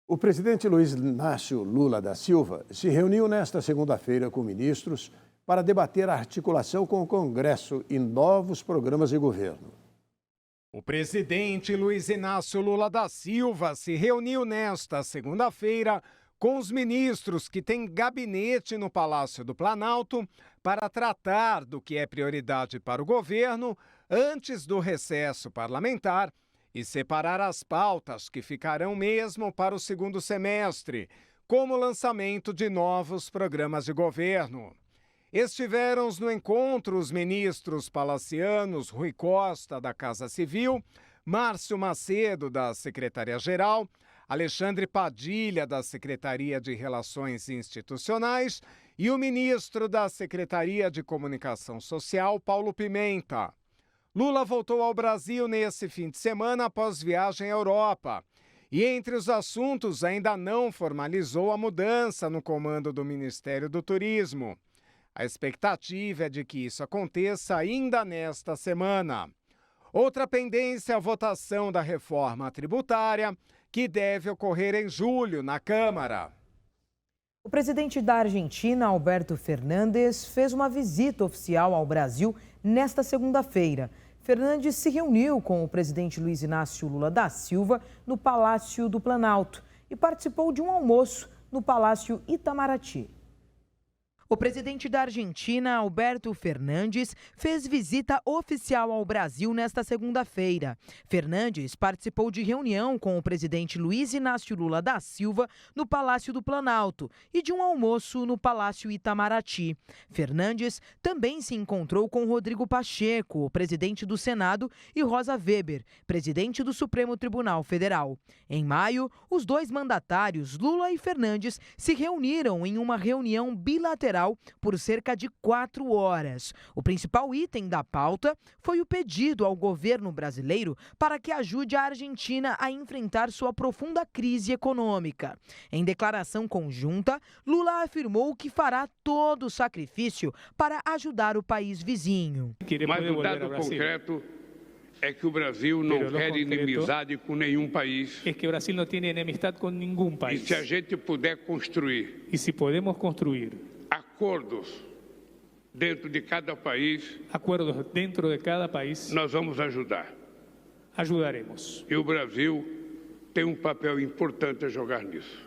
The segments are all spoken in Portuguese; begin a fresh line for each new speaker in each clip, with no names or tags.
O presidente Luiz Inácio Lula da Silva se reuniu nesta segunda-feira com ministros para debater a articulação com o Congresso e novos programas de governo.
O presidente Luiz Inácio Lula da Silva se reuniu nesta segunda-feira com os ministros que têm gabinete no Palácio do Planalto para tratar do que é prioridade para o governo antes do recesso parlamentar e separar as pautas que ficarão mesmo para o segundo semestre, como o lançamento de novos programas de governo. Estiveram no encontro os ministros palacianos Rui Costa, da Casa Civil, Márcio Macedo, da Secretaria-Geral, Alexandre Padilha, da Secretaria de Relações Institucionais, e o ministro da Secretaria de Comunicação Social, Paulo Pimenta. Lula voltou ao Brasil nesse fim de semana após viagem à Europa. E entre os assuntos, ainda não formalizou a mudança no comando do Ministério do Turismo. A expectativa é de que isso aconteça ainda nesta semana. Outra pendência é a votação da reforma tributária, que deve ocorrer em julho na Câmara.
O presidente da Argentina, Alberto Fernandes, fez uma visita oficial ao Brasil nesta segunda-feira. Fernandes se reuniu com o presidente Luiz Inácio Lula da Silva no Palácio do Planalto e participou de um almoço no Palácio Itamaraty. O presidente da Argentina, Alberto Fernandes, fez visita oficial ao Brasil nesta segunda-feira. Fernandes participou de reunião com o presidente Luiz Inácio Lula da Silva no Palácio do Planalto e de um almoço no Palácio Itamaraty. Fernandes também se encontrou com Rodrigo Pacheco, o presidente do Senado, e Rosa Weber, presidente do Supremo Tribunal Federal. Em maio, os dois mandatários, Lula e Fernandes, se reuniram em uma reunião bilateral por cerca de 4 horas. O principal item da pauta foi o pedido ao governo brasileiro para que ajude a Argentina a enfrentar sua profunda crise econômica. Em declaração conjunta, Lula afirmou que fará todo o sacrifício para ajudar o país vizinho.
Mas o dado concreto é que o Brasil não quer inimizade com nenhum país.
É que o Brasil não tem enemistade com nenhum país.
E se a gente puder construir.
E se podemos construir
acordos dentro de cada país. Nós vamos ajudar.
Ajudaremos.
E o Brasil tem um papel importante a jogar nisso.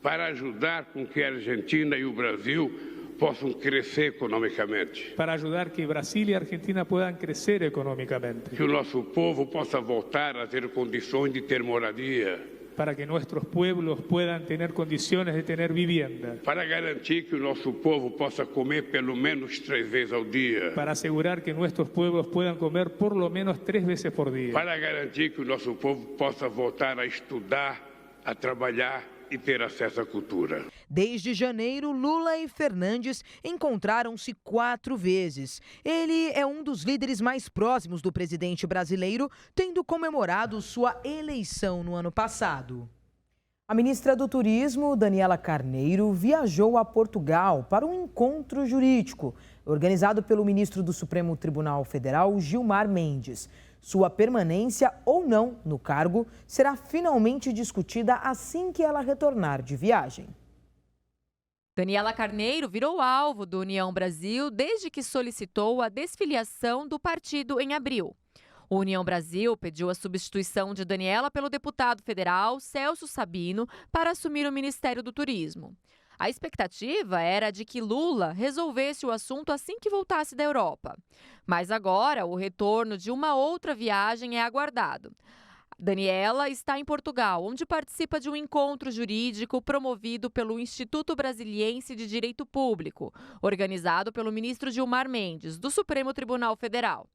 Para ajudar com que a Argentina e o Brasil possam crescer economicamente.
Para ajudar que Brasil e a Argentina possam crescer economicamente.
Que o nosso povo possa voltar a ter condições de ter moradia.
Para que nuestros pueblos puedan tener condiciones de tener vivienda.
Para garantir que o nosso povo possa comer pelo menos 3 vezes ao dia.
Para asegurar que nuestros pueblos puedan comer por lo menos 3 veces por día.
Para garantir que o nosso povo possa voltar a estudar, a trabalhar e ter acesso à cultura.
Desde janeiro, Lula e Fernandes encontraram-se 4 vezes. Ele é um dos líderes mais próximos do presidente brasileiro, tendo comemorado sua eleição no ano passado. A ministra do Turismo, Daniela Carneiro, viajou a Portugal para um encontro jurídico organizado pelo ministro do Supremo Tribunal Federal, Gilmar Mendes. Sua permanência ou não no cargo será finalmente discutida assim que ela retornar de viagem.
Daniela Carneiro virou alvo do União Brasil desde que solicitou a desfiliação do partido em abril. O União Brasil pediu a substituição de Daniela pelo deputado federal Celso Sabino para assumir o Ministério do Turismo. A expectativa era de que Lula resolvesse o assunto assim que voltasse da Europa. Mas agora, o retorno de uma outra viagem é aguardado. Daniela está em Portugal, onde participa de um encontro jurídico promovido pelo Instituto Brasiliense de Direito Público, organizado pelo ministro Gilmar Mendes, do Supremo Tribunal Federal.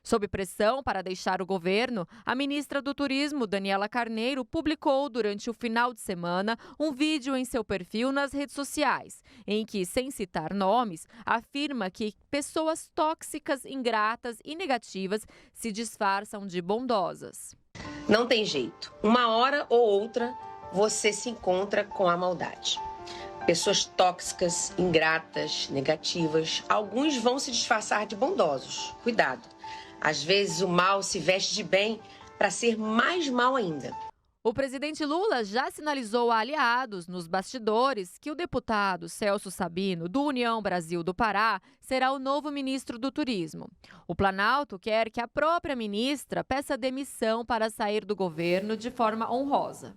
Sob pressão para deixar o governo, a ministra do Turismo, Daniela Carneiro, publicou durante o final de semana um vídeo em seu perfil nas redes sociais, em que, sem citar nomes, afirma que pessoas tóxicas, ingratas e negativas se disfarçam de bondosas.
Não tem jeito. Uma hora ou outra, você se encontra com a maldade. Pessoas tóxicas, ingratas, negativas, alguns vão se disfarçar de bondosos. Cuidado. Às vezes o mal se veste de bem para ser mais mal ainda.
O presidente Lula já sinalizou a aliados nos bastidores que o deputado Celso Sabino, do União Brasil do Pará, será o novo ministro do Turismo. O Planalto quer que a própria ministra peça demissão para sair do governo de forma honrosa.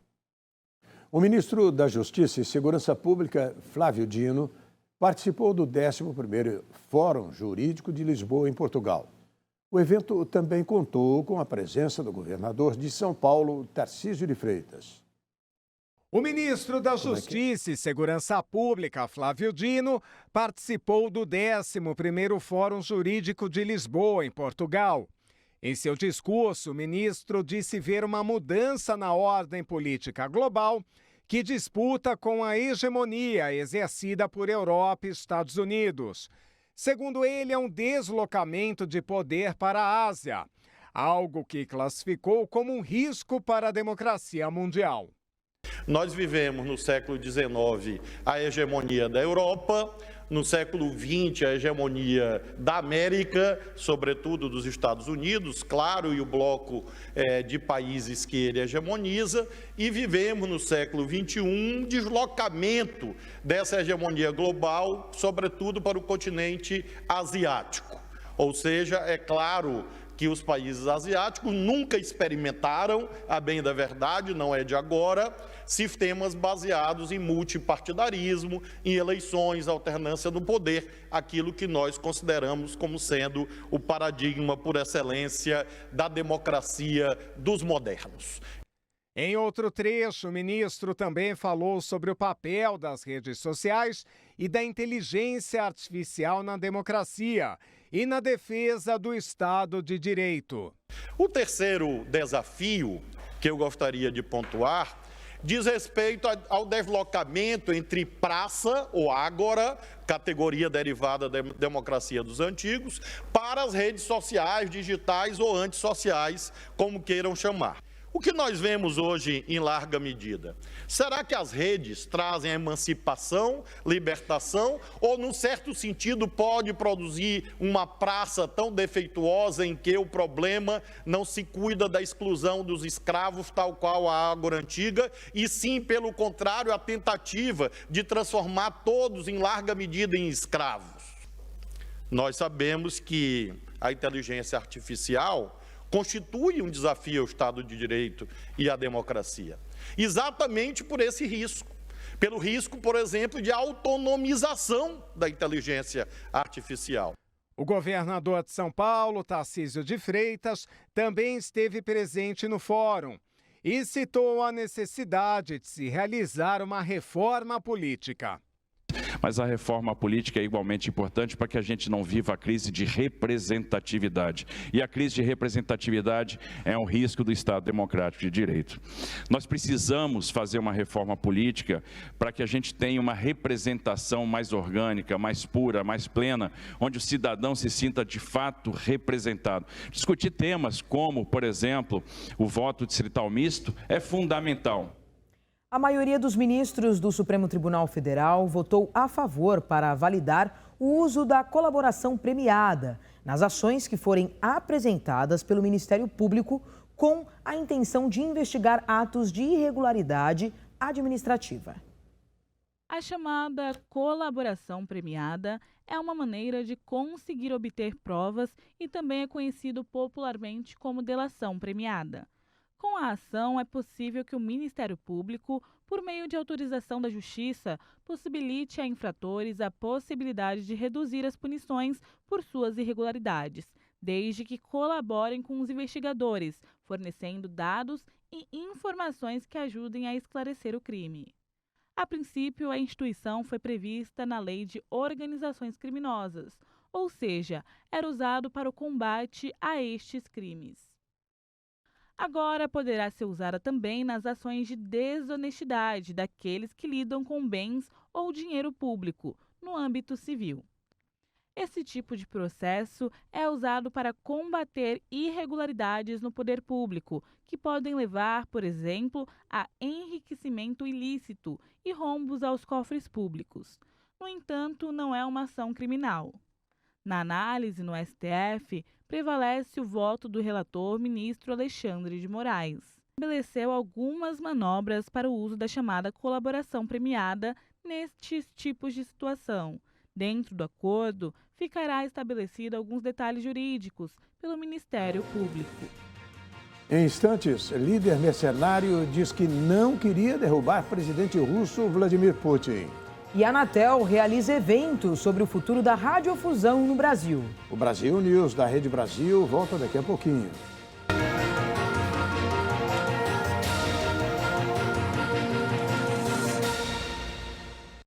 O ministro da Justiça e Segurança Pública, Flávio Dino, participou do 11º Fórum Jurídico de Lisboa, em Portugal. O evento também contou com a presença do governador de São Paulo, Tarcísio de Freitas.
O ministro da Justiça e Segurança Pública, Flávio Dino, participou do 11º Fórum Jurídico de Lisboa, em Portugal. Em seu discurso, o ministro disse ver uma mudança na ordem política global que disputa com a hegemonia exercida por Europa e Estados Unidos. Segundo ele, é um deslocamento de poder para a Ásia, algo que classificou como um risco para a democracia mundial.
Nós vivemos no século XIX a hegemonia da Europa, no século XX a hegemonia da América, sobretudo dos Estados Unidos, claro, e o bloco de países que ele hegemoniza, e vivemos no século XXI um deslocamento dessa hegemonia global, sobretudo para o continente asiático. Ou seja, é claro que os países asiáticos nunca experimentaram, a bem da verdade, não é de agora, sistemas baseados em multipartidarismo, em eleições, alternância no poder, aquilo que nós consideramos como sendo o paradigma por excelência da democracia dos modernos.
Em outro trecho, o ministro também falou sobre o papel das redes sociais e da inteligência artificial na democracia e na defesa do Estado de Direito.
O terceiro desafio que eu gostaria de pontuar diz respeito ao deslocamento entre praça ou ágora, categoria derivada da democracia dos antigos, para as redes sociais, digitais ou antissociais, como queiram chamar. O que nós vemos hoje em larga medida? Será que as redes trazem emancipação, libertação, ou, num certo sentido, pode produzir uma praça tão defeituosa em que o problema não se cuida da exclusão dos escravos, tal qual a ágora antiga, e sim, pelo contrário, a tentativa de transformar todos, em larga medida, em escravos? Nós sabemos que a inteligência artificial constitui um desafio ao Estado de Direito e à democracia. Exatamente por esse risco. Pelo risco, por exemplo, de autonomização da inteligência artificial.
O governador de São Paulo, Tarcísio de Freitas, também esteve presente no fórum e citou a necessidade de se realizar uma reforma política.
Mas a reforma política é igualmente importante para que a gente não viva a crise de representatividade. E a crise de representatividade é um risco do Estado Democrático de Direito. Nós precisamos fazer uma reforma política para que a gente tenha uma representação mais orgânica, mais pura, mais plena, onde o cidadão se sinta de fato representado. Discutir temas como, por exemplo, o voto distrital misto é fundamental.
A maioria dos ministros do Supremo Tribunal Federal votou a favor para validar o uso da colaboração premiada nas ações que forem apresentadas pelo Ministério Público com a intenção de investigar atos de irregularidade administrativa.
A chamada colaboração premiada é uma maneira de conseguir obter provas e também é conhecido popularmente como delação premiada. Com a ação, é possível que o Ministério Público, por meio de autorização da Justiça, possibilite a infratores a possibilidade de reduzir as punições por suas irregularidades, desde que colaborem com os investigadores, fornecendo dados e informações que ajudem a esclarecer o crime. A princípio, a instituição foi prevista na Lei de Organizações Criminosas, ou seja, era usado para o combate a estes crimes. Agora poderá ser usada também nas ações de desonestidade daqueles que lidam com bens ou dinheiro público, no âmbito civil. Esse tipo de processo é usado para combater irregularidades no poder público, que podem levar, por exemplo, a enriquecimento ilícito e rombos aos cofres públicos. No entanto, não é uma ação criminal. Na análise no STF, prevalece o voto do relator ministro Alexandre de Moraes. estabeleceu algumas manobras para o uso da chamada colaboração premiada nestes tipos de situação. Dentro do acordo, ficará estabelecido alguns detalhes jurídicos pelo Ministério Público.
Em instantes, líder mercenário diz que não queria derrubar presidente russo Vladimir Putin.
E a Anatel realiza eventos sobre o futuro da radiodifusão no Brasil.
O Brasil News da Rede Brasil volta daqui a pouquinho.